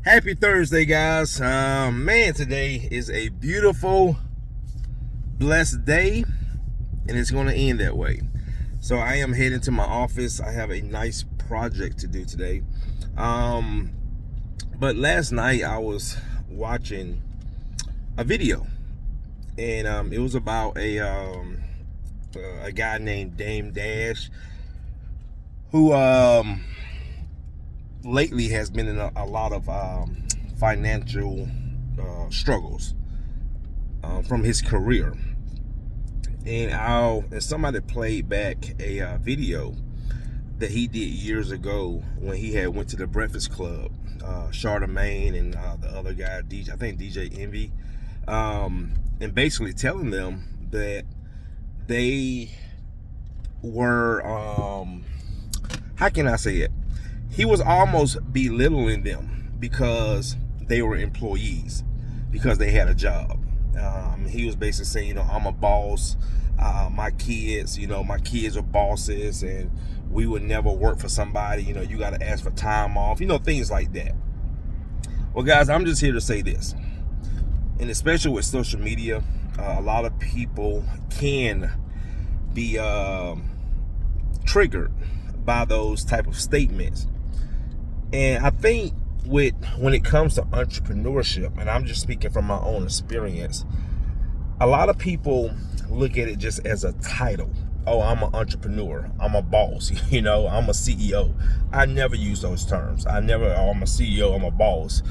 Happy Thursday, guys. Man, today is a beautiful, blessed day, and it's going to end that way. So I am heading to my office. I have a nice project to do today. But last night I was watching a video, and it was about a guy named Dame Dash, who lately has been in a lot of financial struggles from his career. And somebody played back a video that he did years ago when he had went to the Breakfast Club, Charlemagne and the other guy, I think DJ Envy, and basically telling them that they were, how can I say it? He was almost belittling them because they were employees, because they had a job. He was basically saying, I'm a boss. My kids are bosses, and we would never work for somebody. You got to ask for time off, things like that. Well, guys, I'm just here to say this, and especially with social media, a lot of people can be triggered by those type of statements. And I think when it comes to entrepreneurship, and I'm just speaking from my own experience, a lot of people look at it just as a title. Oh, I'm an entrepreneur. I'm a boss. I'm a CEO. I never use those terms. I'm a CEO. I'm a boss.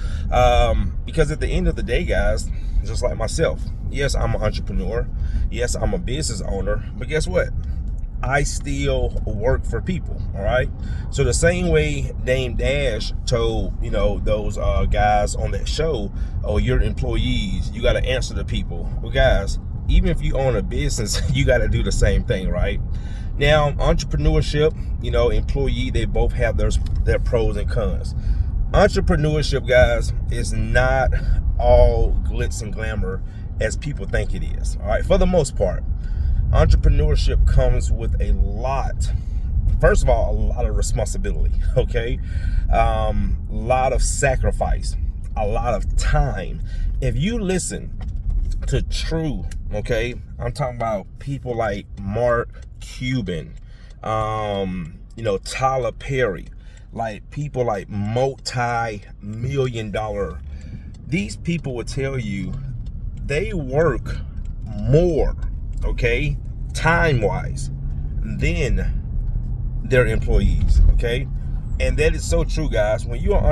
Because at the end of the day, guys, just like myself, yes, I'm an entrepreneur. Yes, I'm a business owner. But guess what? I still work for people, all right? So the same way Dame Dash told, those guys on that show, oh, you're employees, you got to answer to people. Well, guys, even if you own a business, you got to do the same thing, right? Now, entrepreneurship, employee, they both have their pros and cons. Entrepreneurship, guys, is not all glitz and glamour as people think it is, all right? For the most part. Entrepreneurship comes with a lot of responsibility, okay? A lot of sacrifice, a lot of time. If you listen to true, okay, I'm talking about people like Mark Cuban, Tyler Perry, like people like multi-million-dollar. These people will tell you they work more, okay, time-wise, than their employees, okay? And that is so true, guys. When you're an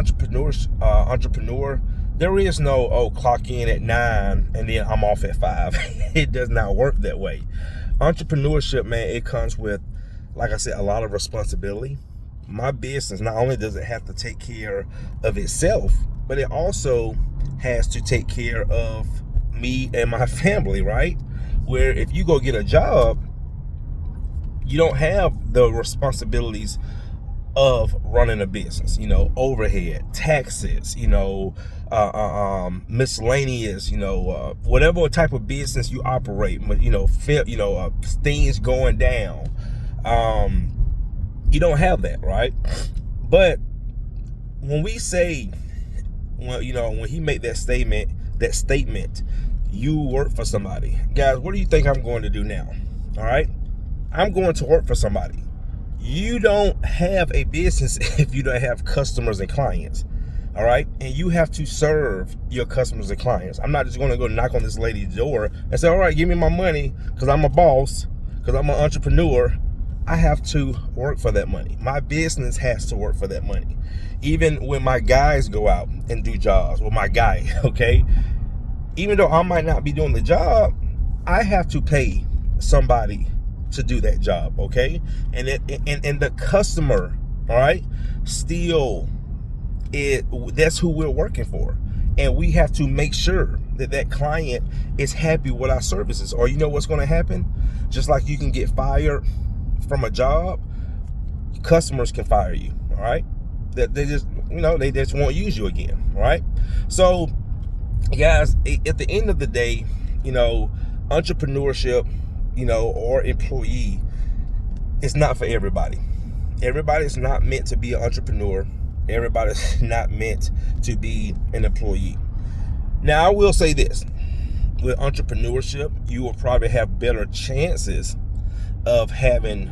entrepreneur, there is no, clock in at 9 and then I'm off at 5. It does not work that way. Entrepreneurship, man, it comes with, like I said, a lot of responsibility. My business, not only does it have to take care of itself, but it also has to take care of me and my family, right? Where if you go get a job, you don't have the responsibilities of running a business, overhead, taxes, miscellaneous, whatever type of business you operate, things going down. You don't have that, right? But when we say, when he made that statement, you work for somebody. Guys, what do you think I'm going to do now? All right? I'm going to work for somebody. You don't have a business if you don't have customers and clients. All right? And you have to serve your customers and clients. I'm not just going to go knock on this lady's door and say, all right, give me my money because I'm a boss, because I'm an entrepreneur. I have to work for that money. My business has to work for that money. Even when my guys go out and do jobs, well, my guy, okay? Even though I might not be doing the job, I have to pay somebody to do that job, okay? And the customer, all right, still, that's who we're working for. And we have to make sure that client is happy with our services. Or you know what's going to happen? Just like you can get fired from a job, customers can fire you, all right? They just won't use you again, all right? So, guys, at the end of the day, entrepreneurship, or employee, it's not for everybody. Everybody's not meant to be an entrepreneur. Everybody's not meant to be an employee. Now, I will say this. With entrepreneurship, you will probably have better chances of having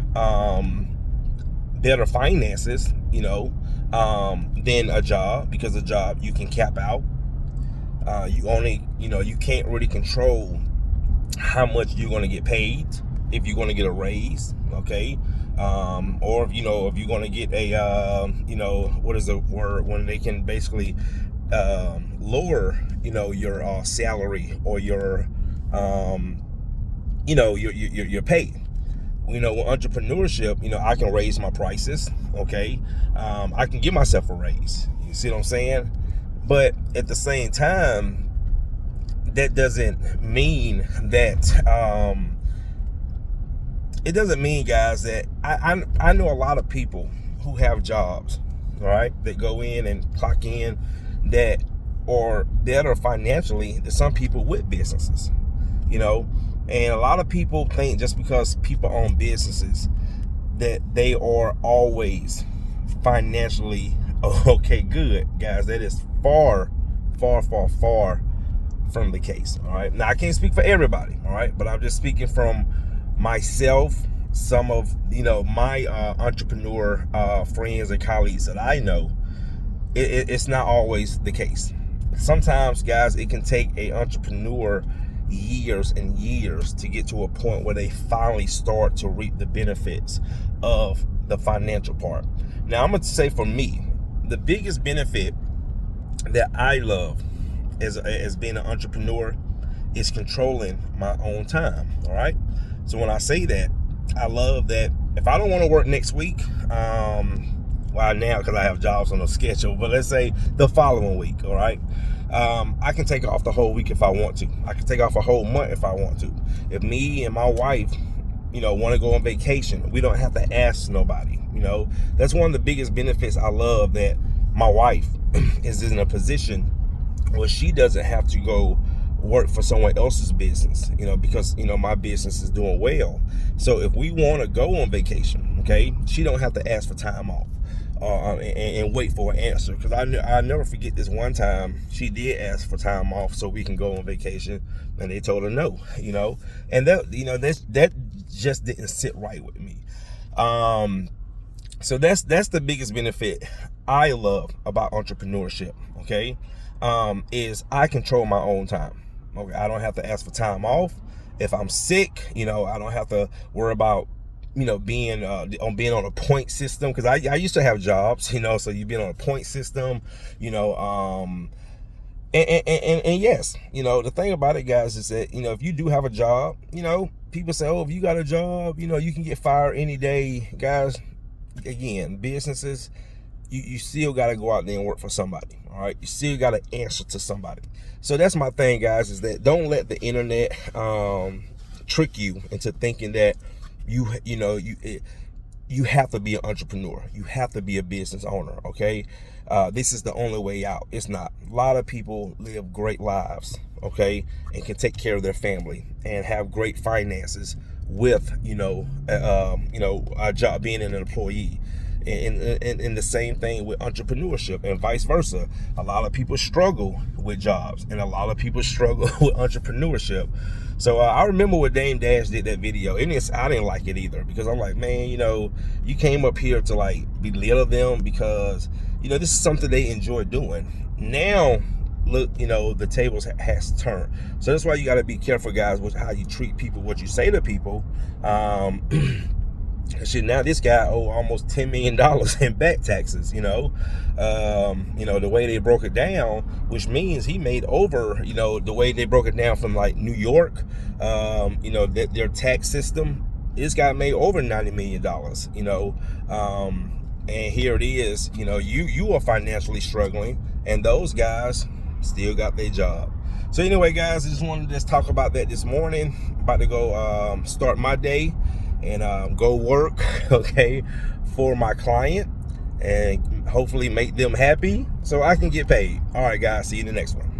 better finances, than a job, because a job you can cap out. You can't really control how much you're going to get paid, if you're going to get a raise, okay? Or if you're going to get a, what is the word when they can basically lower, your salary or your pay. With entrepreneurship, I can raise my prices, okay? I can give myself a raise. You see what I'm saying? But at the same time, that doesn't mean that, it doesn't mean, guys, that I know a lot of people who have jobs, all right, that go in and clock in that are better financially than some people with businesses, and a lot of people think just because people own businesses that they are always financially okay, good. Guys, that is far, far, far, far from the case. All right. Now, I can't speak for everybody. All right. But I'm just speaking from myself, some of, my entrepreneur friends and colleagues that I know. It's not always the case. Sometimes, guys, it can take an entrepreneur years and years to get to a point where they finally start to reap the benefits of the financial part. Now, I'm going to say, for me, the biggest benefit that I love as being an entrepreneur is controlling my own time. All right. So when I say that, I love that if I don't want to work next week, now because I have jobs on a schedule, but let's say the following week, all right, I can take off the whole week if I want to. I can take off a whole month if I want to. If me and my wife, want to go on vacation, we don't have to ask nobody. That's one of the biggest benefits I love, that my wife is in a position where she doesn't have to go work for someone else's business, because, my business is doing well. So if we want to go on vacation, okay, she don't have to ask for time off and wait for an answer. Because I never forget this one time she did ask for time off so we can go on vacation, and they told her no, and that just didn't sit right with me. So that's the biggest benefit I love about entrepreneurship, okay, is I control my own time. Okay, I don't have to ask for time off. If I'm sick, I don't have to worry about, being on a point system, because I used to have jobs, so you've been on a point system, and yes, the thing about it, guys, is that, if you do have a job, people say, oh, if you got a job, you can get fired any day. Guys, again, businesses, you still got to go out there and work for somebody. All right, you still got to answer to somebody. So that's my thing, guys, is that don't let the internet trick you into thinking that you have to be an entrepreneur. You have to be a business owner. Okay, this is the only way out. It's not. A lot of people live great lives, okay, and can take care of their family and have great finances with a job, being an employee. And the same thing with entrepreneurship, and vice versa. A lot of people struggle with jobs, and a lot of people struggle with entrepreneurship. So I remember when Dame Dash did that video, and I didn't like it either, because I'm like, man, you came up here to like belittle them because this is something they enjoy doing. Now, look, the tables has turned. So that's why you got to be careful, guys, with how you treat people, what you say to people. Shit, now this guy owe almost $10 million in back taxes, the way they broke it down, which means he made over, the way they broke it down from like New York, their tax system, this guy made over $90 million, and here it is, you are financially struggling, and those guys still got their job. So anyway, guys, I just wanted to talk about that this morning. About to go start my day and go work, okay, for my client, and hopefully make them happy so I can get paid. All right, guys, see you in the next one.